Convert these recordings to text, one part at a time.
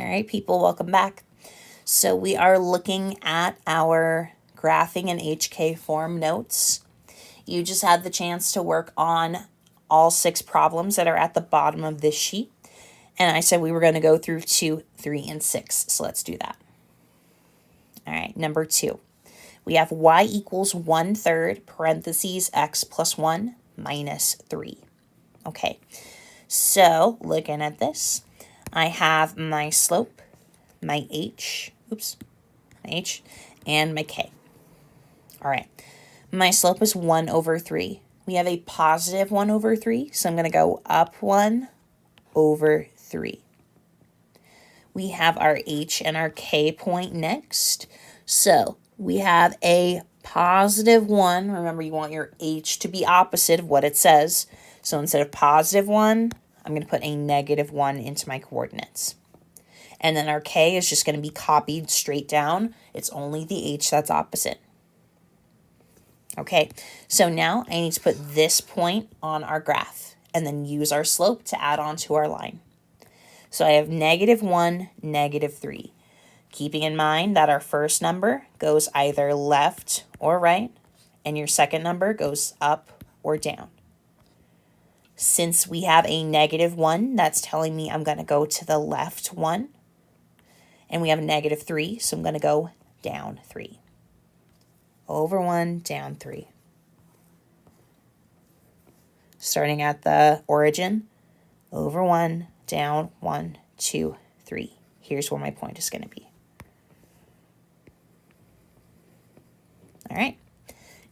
All right, people, welcome back. So we are looking at our graphing and HK form notes. You just had the chance to work on all 6 problems that are at the bottom of this sheet. And I said we were going to go through 2, 3, and 6. So let's do that. All right, number 2. We have y equals 1/3 parentheses x plus 1 minus 3. Okay, so looking at this, I have my slope, my h, and my k. All right, my slope is 1/3. We have a positive 1/3, so I'm going to go up 1/3. We have our h and our k point next. So we have a positive 1. Remember, you want your h to be opposite of what it says. So instead of positive 1, I'm going to put a negative 1 into my coordinates. And then our k is just going to be copied straight down. It's only the h that's opposite. Okay, so now I need to put this point on our graph and then use our slope to add on to our line. So I have -1, -3. Keeping in mind that our first number goes either left or right, and your second number goes up or down. Since we have a -1, that's telling me I'm going to go to the left 1. And we have a -3, so I'm going to go down 3. Over 1, down 3. Starting at the origin, over 1, down 1, 2, 3. Here's where my point is going to be. All right,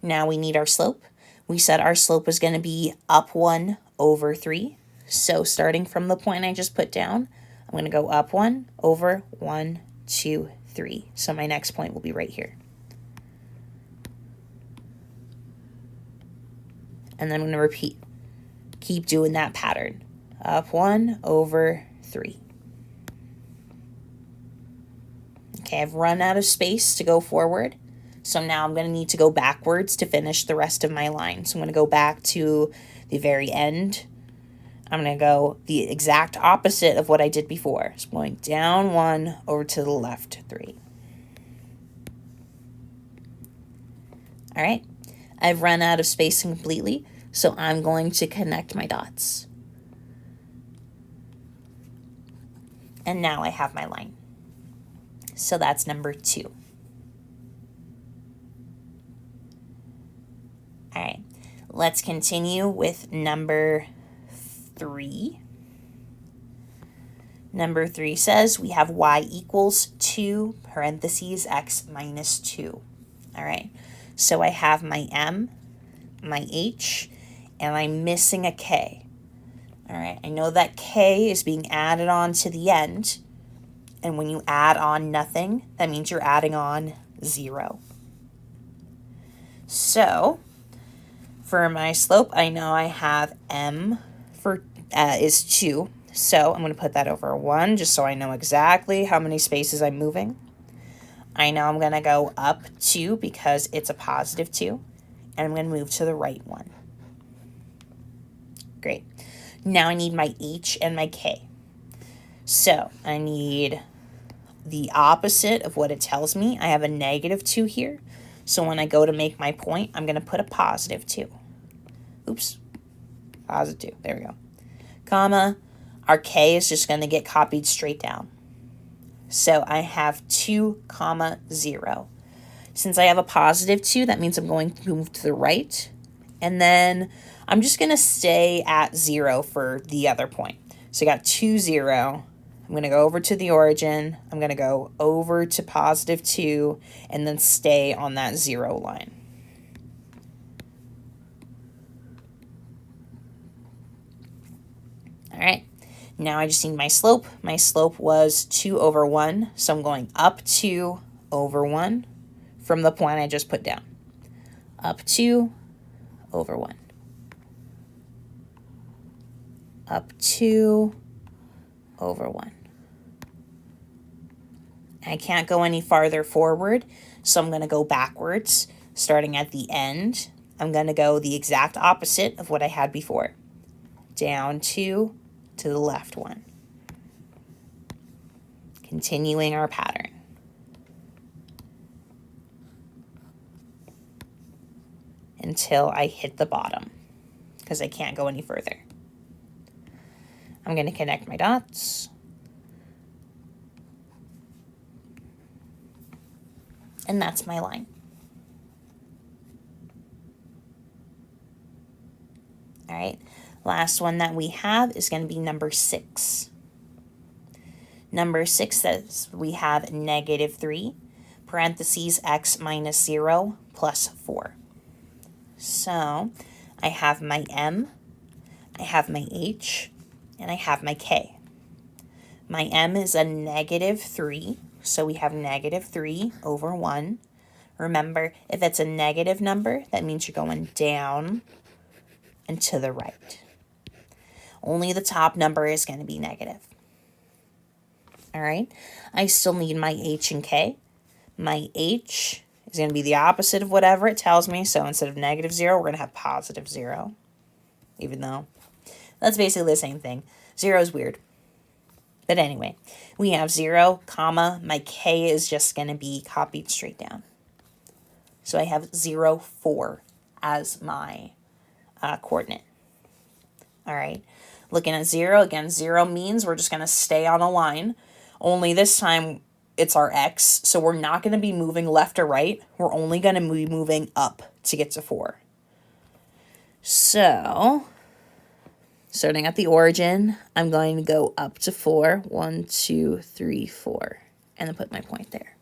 now we need our slope. We said our slope was going to be up 1/3. So starting from the point I just put down, I'm going to go up 1 over 1, 2, 3. So my next point will be right here. And then I'm going to keep doing that pattern. Up 1/3. Okay, I've run out of space to go forward. So now I'm going to need to go backwards to finish the rest of my line. So I'm going to go back to the very end. I'm going to go the exact opposite of what I did before. So I'm going down 1 over to the left 3. All right, I've run out of space completely, so I'm going to connect my dots. And now I have my line. So that's number 2. All right, let's continue with number 3. Number 3 says we have y equals 2 parentheses x minus 2. All right, so I have my m, my h, and I'm missing a k. All right, I know that k is being added on to the end, and when you add on nothing, that means you're adding on 0. So for my slope, I know I have m is 2. So I'm going to put that over 1 just so I know exactly how many spaces I'm moving. I know I'm going to go up 2 because it's a positive 2. And I'm going to move to the right 1. Great. Now I need my h and my k. So I need the opposite of what it tells me. I have a -2 here. So when I go to make my point, I'm going to put a positive 2. Oops. Positive 2. There we go. Comma. Our k is just going to get copied straight down. So I have 2, 0. Since I have a positive 2, that means I'm going to move to the right. And then I'm just going to stay at 0 for the other point. So I got 2, 0. I'm going to go over to the origin. I'm going to go over to positive 2 and then stay on that 0 line. All right, now I just need my slope. My slope was 2/1, so I'm going up 2/1 from the point I just put down. Up 2/1. Up 2/1. I can't go any farther forward, so I'm going to go backwards. Starting at the end, I'm going to go the exact opposite of what I had before. Down 2 to the left 1. Continuing our pattern. Until I hit the bottom, because I can't go any further. I'm going to connect my dots. And that's my line. All right, last one that we have is going to be number 6. Number 6 says we have -3, parentheses x minus 0 plus 4. So I have my m, I have my h, and I have my k. My m is a -3, so we have -3 over 1. Remember, if it's a negative number, that means you're going down and to the right. Only the top number is going to be negative. All right, I still need my h and k. My h is going to be the opposite of whatever it tells me. So instead of -0, we're going to have +0, even though that's basically the same thing. 0 is weird. But anyway, we have 0, comma, my k is just going to be copied straight down. So I have 0, 4 as my coordinate. All right, looking at 0, again, 0 means we're just going to stay on a line. Only this time it's our x, so we're not going to be moving left or right. We're only going to be moving up to get to 4. So, starting at the origin, I'm going to go up to 4. 1, 2, 3, 4. And then put my point there.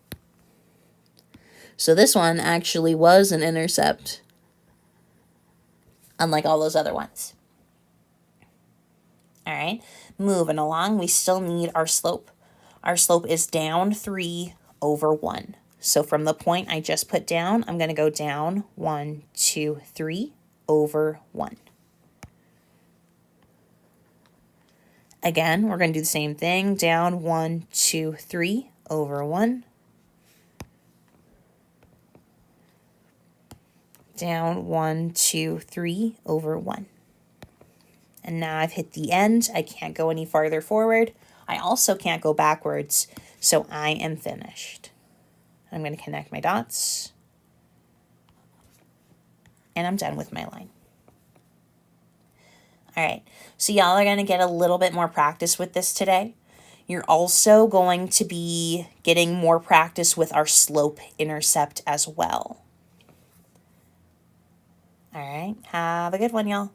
So this one actually was an intercept, unlike all those other ones. All right, moving along, we still need our slope. Our slope is down 3 over 1. So from the point I just put down, I'm going to go down 1, 2, 3 over 1. Again, we're going to do the same thing. Down 1, 2, 3 over 1. Down 1, 2, 3 over 1. And now I've hit the end. I can't go any farther forward. I also can't go backwards, so I am finished. I'm going to connect my dots, and I'm done with my line. All right, so y'all are going to get a little bit more practice with this today. You're also going to be getting more practice with our slope intercept as well. All right, have a good one, y'all.